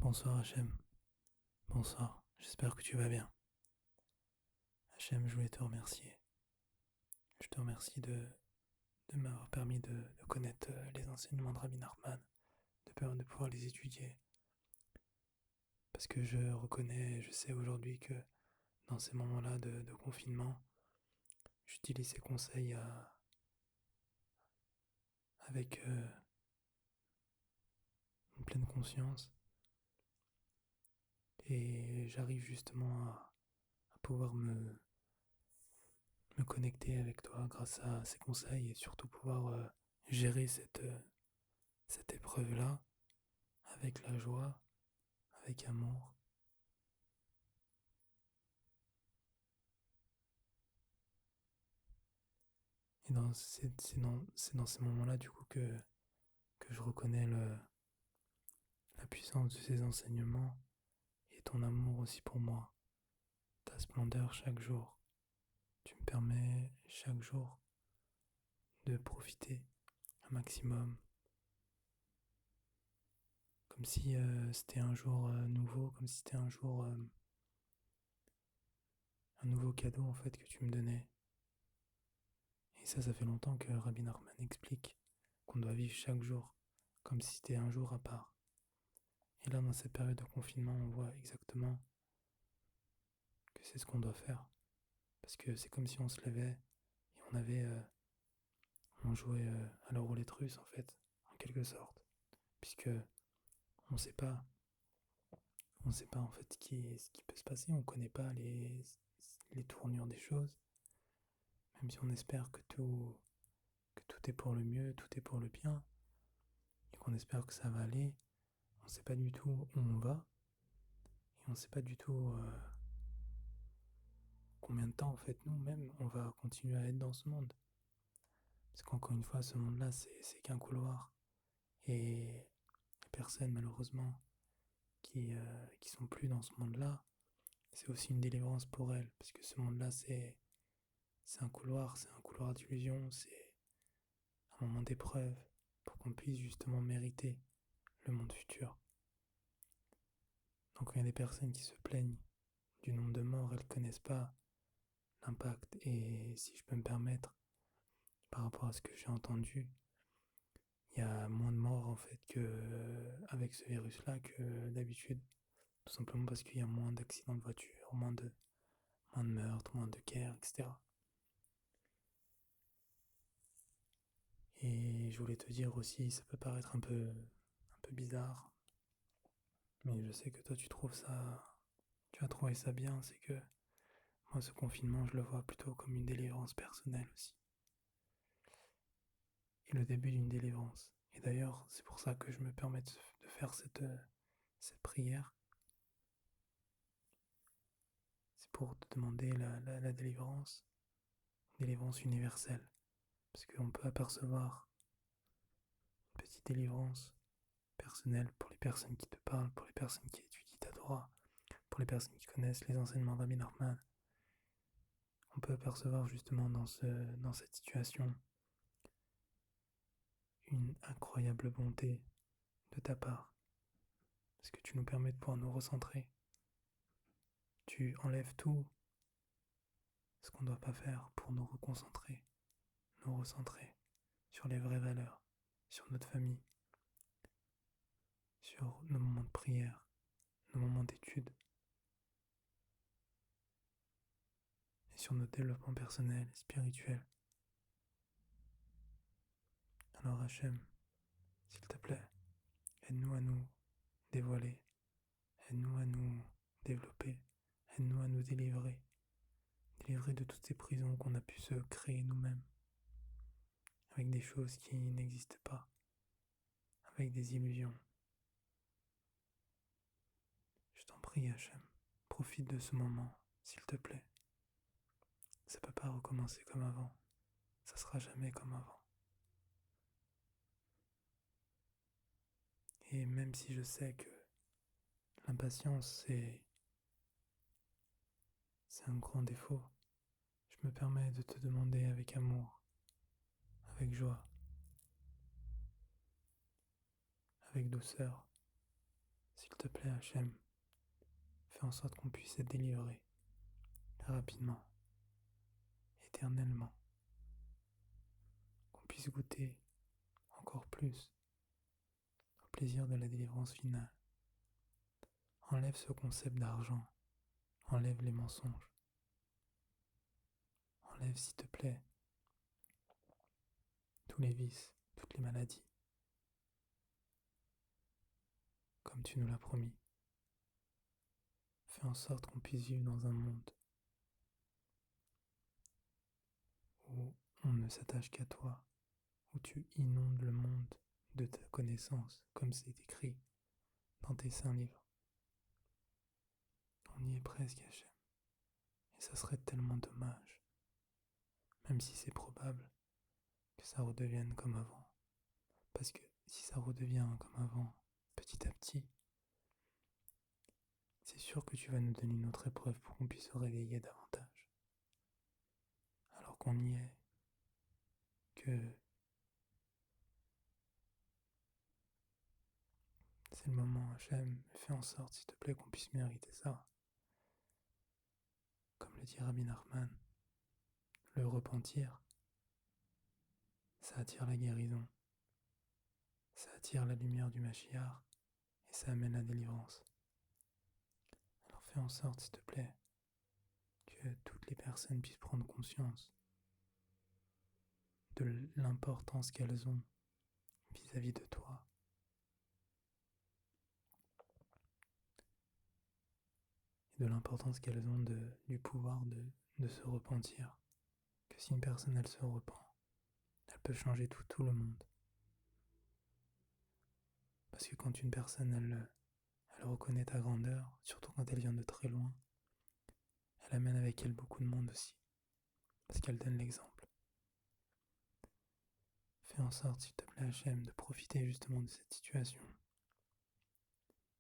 Bonsoir Hachem, bonsoir, j'espère que tu vas bien. Hachem, je voulais te remercier. Je te remercie de m'avoir permis de connaître les enseignements de Rabbi Nachman, de pouvoir les étudier. Parce que je reconnais, je sais aujourd'hui que dans ces moments-là de confinement, j'utilise ces conseils avec une pleine conscience. Et j'arrive justement à pouvoir me connecter avec toi grâce à ces conseils et surtout pouvoir gérer cette épreuve-là avec la joie, avec amour. Et c'est dans ces moments-là du coup que je reconnais la puissance de ces enseignements et ton amour aussi pour moi, ta splendeur chaque jour. Tu me permets chaque jour de profiter un maximum, comme si c'était un jour nouveau, comme si c'était un jour, un nouveau cadeau en fait que tu me donnais. Et ça fait longtemps que Rabbi Nachman explique qu'on doit vivre chaque jour comme si c'était un jour à part. Et là, dans cette période de confinement, on voit exactement que c'est ce qu'on doit faire. Parce que c'est comme si on se levait et on jouait à la roulette russe en fait, en quelque sorte. Puisque on sait pas, on sait pas en fait ce qui peut se passer, on connaît pas les tournures des choses. Même si on espère que tout est pour le mieux, tout est pour le bien, et qu'on espère que ça va aller, on sait pas du tout où on va, et on sait pas du tout combien de temps en fait nous-mêmes on va continuer à être dans ce monde. Parce qu'encore une fois, ce monde-là, c'est qu'un couloir. Et les personnes, malheureusement, qui sont plus dans ce monde-là, c'est aussi une délivrance pour elles. Parce que ce monde-là, c'est un couloir d'illusion, c'est un moment d'épreuve pour qu'on puisse justement mériter le monde futur. Donc, quand il y a des personnes qui se plaignent du nombre de morts, elles ne connaissent pas l'impact. Et si je peux me permettre, par rapport à ce que j'ai entendu, il y a moins de morts en fait avec ce virus-là que d'habitude. Tout simplement parce qu'il y a moins d'accidents de voiture, moins de meurtres, moins de guerres, etc. Et je voulais te dire aussi, ça peut paraître un peu bizarre, mais je sais que toi tu as trouvé ça bien, c'est que moi ce confinement je le vois plutôt comme une délivrance personnelle aussi. Et le début d'une délivrance. Et d'ailleurs, c'est pour ça que je me permets de faire cette prière. C'est pour te demander la délivrance universelle. Parce qu'on peut apercevoir une petite délivrance personnelle pour les personnes qui te parlent, pour les personnes qui étudient ta Torah, pour les personnes qui connaissent les enseignements de Rabbi Nachman. On peut apercevoir justement dans cette situation une incroyable bonté de ta part, parce que tu nous permets de pouvoir nous recentrer. Tu enlèves tout ce qu'on ne doit pas faire pour nous reconcentrer, nous recentrer sur les vraies valeurs, sur notre famille, sur nos moments de prière, nos moments d'étude, et sur notre développement personnel et spirituel. Alors Hachem, s'il te plaît, aide-nous à nous dévoiler, aide-nous à nous développer, aide-nous à nous délivrer de toutes ces prisons qu'on a pu se créer nous-mêmes, avec des choses qui n'existent pas, avec des illusions. Je t'en prie, Hachem, profite de ce moment, s'il te plaît. Ça peut pas recommencer comme avant, ça sera jamais comme avant. Et même si je sais que l'impatience, c'est un grand défaut, je me permets de te demander avec amour, avec joie, avec douceur, s'il S'il te plaît, Hachem, fais en sorte qu'on puisse être délivré rapidement, éternellement, qu'on puisse goûter encore plus au plaisir de la délivrance finale. Enlève ce concept d'argent, enlève les mensonges, enlève, s'il te plaît, tous les vices, toutes les maladies, comme tu nous l'as promis. Fais en sorte qu'on puisse vivre dans un monde où on ne s'attache qu'à toi, où tu inondes le monde de ta connaissance, comme c'est écrit dans tes saints livres. On y est presque, Hachem. Et ça serait tellement dommage, même si c'est probable que ça redevienne comme avant. Parce que si ça redevient comme avant, petit à petit, c'est sûr que tu vas nous donner une autre épreuve pour qu'on puisse se réveiller davantage. Alors qu'on y est, que c'est le moment, Hachem, fais en sorte, s'il te plaît, qu'on puisse mériter ça. Comme le dit Rabbi Nachman, le repentir, ça attire la guérison, ça attire la lumière du Mashiach et ça amène la délivrance. Alors fais en sorte, s'il te plaît, que toutes les personnes puissent prendre conscience de l'importance qu'elles ont vis-à-vis de toi. Et de l'importance qu'elles ont du pouvoir de se repentir. Que si une personne, elle se repent, elle peut changer tout le monde. Parce que quand une personne, elle reconnaît ta grandeur, surtout quand elle vient de très loin, elle amène avec elle beaucoup de monde aussi. Parce qu'elle donne l'exemple. Fais en sorte, s'il te plaît, Hachem, de profiter justement de cette situation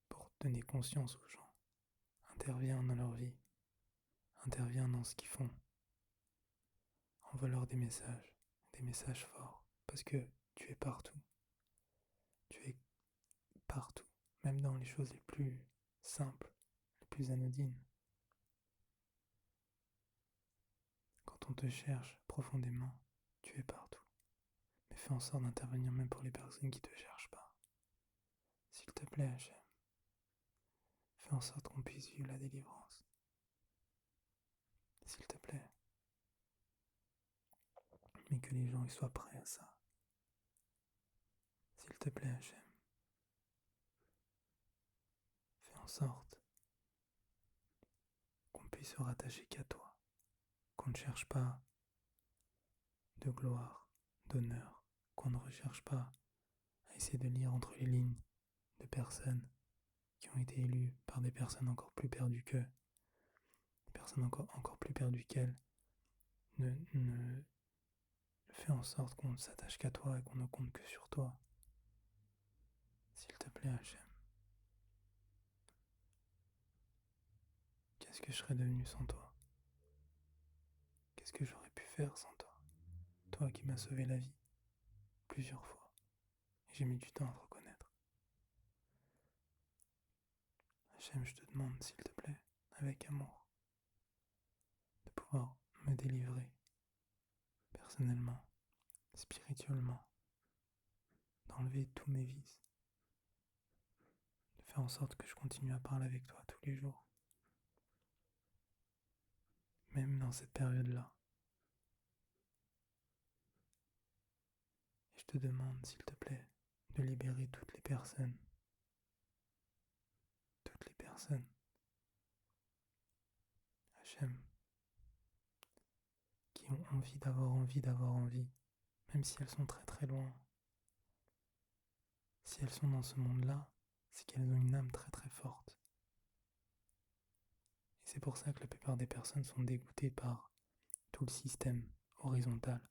pour donner conscience aux gens. Interviens dans leur vie. Interviens dans ce qu'ils font. Envoie-leur des messages forts. Parce que tu es partout. Tu es partout. Même dans les choses les plus simples, les plus anodines. Quand on te cherche profondément, tu es partout. Mais fais en sorte d'intervenir même pour les personnes qui ne te cherchent pas. S'il te plaît, Hachem, fais en sorte qu'on puisse vivre la délivrance. S'il te plaît. Mais que les gens y soient prêts à ça. S'il te plaît, Hachem, fais en sorte qu'on puisse se rattacher qu'à toi. Qu'on ne cherche pas de gloire, d'honneur, qu'on ne recherche pas à essayer de lire entre les lignes de personnes qui ont été élues par des personnes encore plus perdues qu'eux, des personnes encore plus perdues qu'elles. Ne fais en sorte qu'on ne s'attache qu'à toi et qu'on ne compte que sur toi. S'il te plaît, Hachem. Qu'est-ce que je serais devenu sans toi? Qu'est-ce que j'aurais pu faire sans toi? Toi qui m'as sauvé la vie plusieurs fois. Et j'ai mis du temps à te reconnaître. Hachem, je te demande, s'il te plaît, avec amour, de pouvoir me délivrer personnellement, spirituellement, d'enlever tous mes vices, de faire en sorte que je continue à parler avec toi tous les jours, même dans cette période-là. Et je te demande, s'il te plaît, de libérer toutes les personnes, Hachem, qui ont d'avoir envie, même si elles sont très très loin. Si elles sont dans ce monde-là, c'est qu'elles ont une âme très très forte. Et c'est pour ça que la plupart des personnes sont dégoûtées par tout le système horizontal.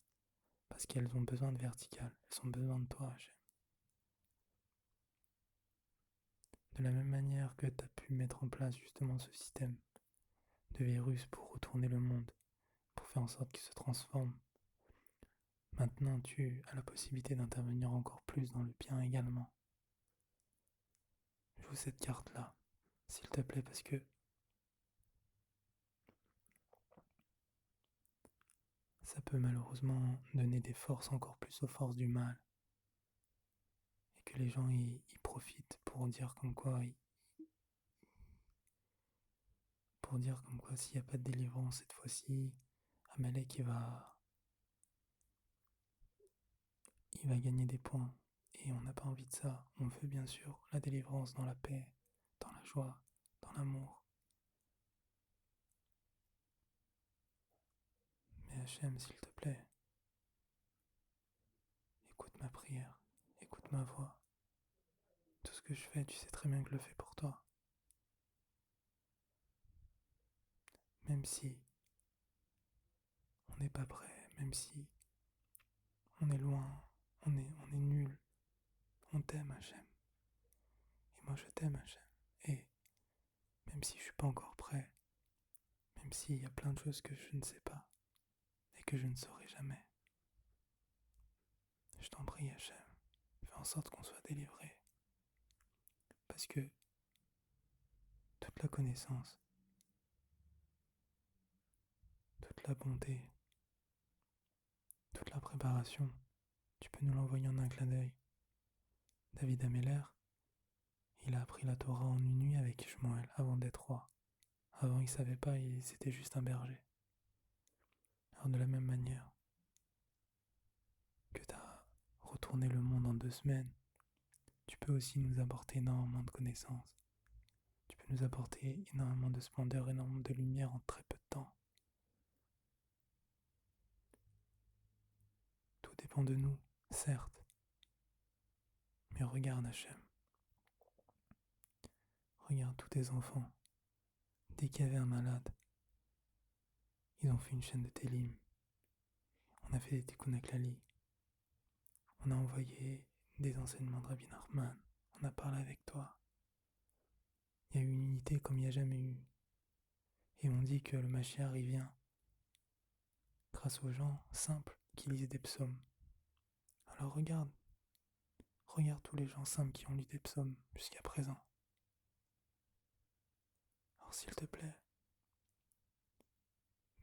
Parce qu'elles ont besoin de vertical, elles ont besoin de toi, Hachem. De la même manière que tu as pu mettre en place justement ce système de virus pour retourner le monde, pour faire en sorte qu'il se transforme. Maintenant, tu as la possibilité d'intervenir encore plus dans le bien également. Je joue cette carte-là, s'il te plaît, parce que ça peut malheureusement donner des forces encore plus aux forces du mal. Et que les gens y profitent pour dire comme quoi s'il n'y a pas de délivrance cette fois-ci, Amalek il va gagner des points. Et on n'a pas envie de ça. On veut bien sûr la délivrance dans la paix, dans la joie, dans l'amour. Mais Hachem, s'il te plaît, écoute ma prière, écoute ma voix. Tout ce que je fais, tu sais très bien que je le fais pour toi. Même si on n'est pas prêt, même si on est loin, on est nul, on t'aime Hachem. Et moi je t'aime Hachem. Et même si je suis pas encore prêt, même s'il y a plein de choses que je ne sais pas et que je ne saurai jamais, je t'en prie Hachem, fais en sorte qu'on soit délivré. Parce que toute la connaissance, toute la bonté, toute la préparation, tu peux nous l'envoyer en un clin d'œil. David Ameller, il a appris la Torah en une nuit avec Ishmaël avant d'être roi. Avant, il savait pas, c'était juste un berger. Alors de la même manière que tu as retourné le monde en 2 semaines, tu peux aussi nous apporter énormément de connaissances. Tu peux nous apporter énormément de splendeur, énormément de lumière en très peu de temps. Tout dépend de nous, certes. Mais regarde Hachem. Regarde tous tes enfants. Dès qu'il y avait un malade, ils ont fait une chaîne de Télim. On a fait des Tikkun Klali. On a envoyé des enseignements de Rabbi Nachman. On a parlé avec toi. Il y a eu une unité comme il n'y a jamais eu. Et on dit que le Mashiach il vient grâce aux gens simples qui lisent des psaumes. Alors regarde tous les gens simples qui ont lu des psaumes jusqu'à présent. Alors s'il te plaît,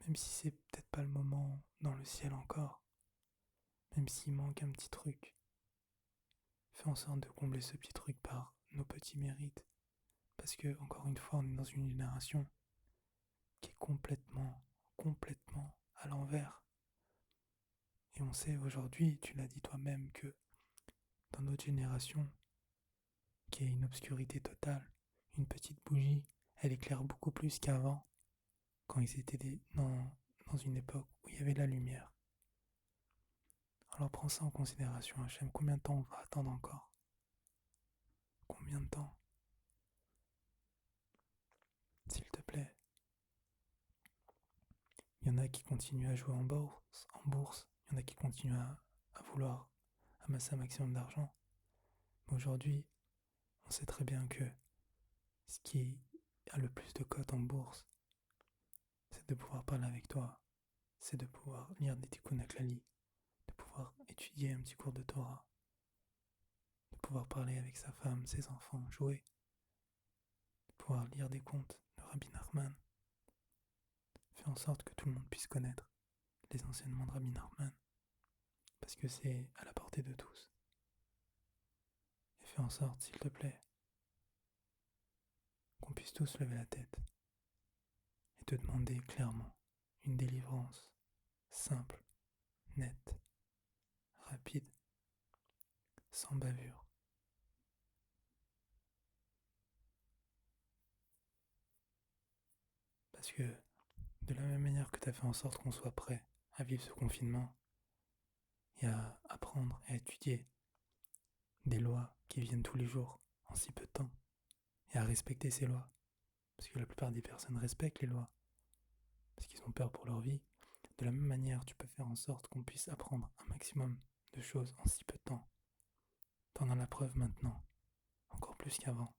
même si c'est peut-être pas le moment dans le ciel encore, même s'il manque un petit truc, fais en sorte de combler ce petit truc par nos petits mérites. Parce que, encore une fois, on est dans une génération qui est complètement à l'envers. Et on sait aujourd'hui, tu l'as dit toi-même, que dans notre génération, qui est une obscurité totale, une petite bougie, elle éclaire beaucoup plus qu'avant, quand ils étaient dans une époque où il y avait la lumière. Alors prends ça en considération, Hachem. Combien de temps on va attendre encore? Combien de temps? S'il te plaît. Il y en a qui continuent à jouer en bourse. Il y en a qui continuent à vouloir amasser un maximum d'argent. Mais aujourd'hui, on sait très bien que ce qui a le plus de cotes en bourse, c'est de pouvoir parler avec toi, c'est de pouvoir lire des Tikkun Klali, de pouvoir étudier un petit cours de Torah, de pouvoir parler avec sa femme, ses enfants, jouer, de pouvoir lire des contes de Rabbi Nachman. Fais en sorte que tout le monde puisse connaître les enseignements de Rabbi Nachman, parce que c'est à la portée de tous. Et fais en sorte, s'il te plaît, qu'on puisse tous lever la tête et te demander clairement une délivrance simple, nette, rapide, sans bavure. Parce que de la même manière que tu as fait en sorte qu'on soit prêt à vivre ce confinement et à apprendre et à étudier des lois qui viennent tous les jours en si peu de temps et à respecter ces lois, parce que la plupart des personnes respectent les lois parce qu'ils ont peur pour leur vie, de la même manière tu peux faire en sorte qu'on puisse apprendre un maximum de choses en si peu de temps. T'en as la preuve maintenant, encore plus qu'avant.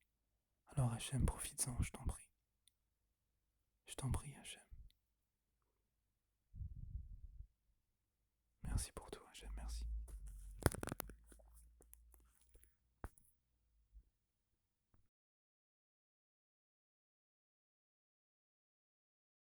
Alors Hachem, profite-en, je t'en prie. Je t'en prie Hachem. Merci pour tout.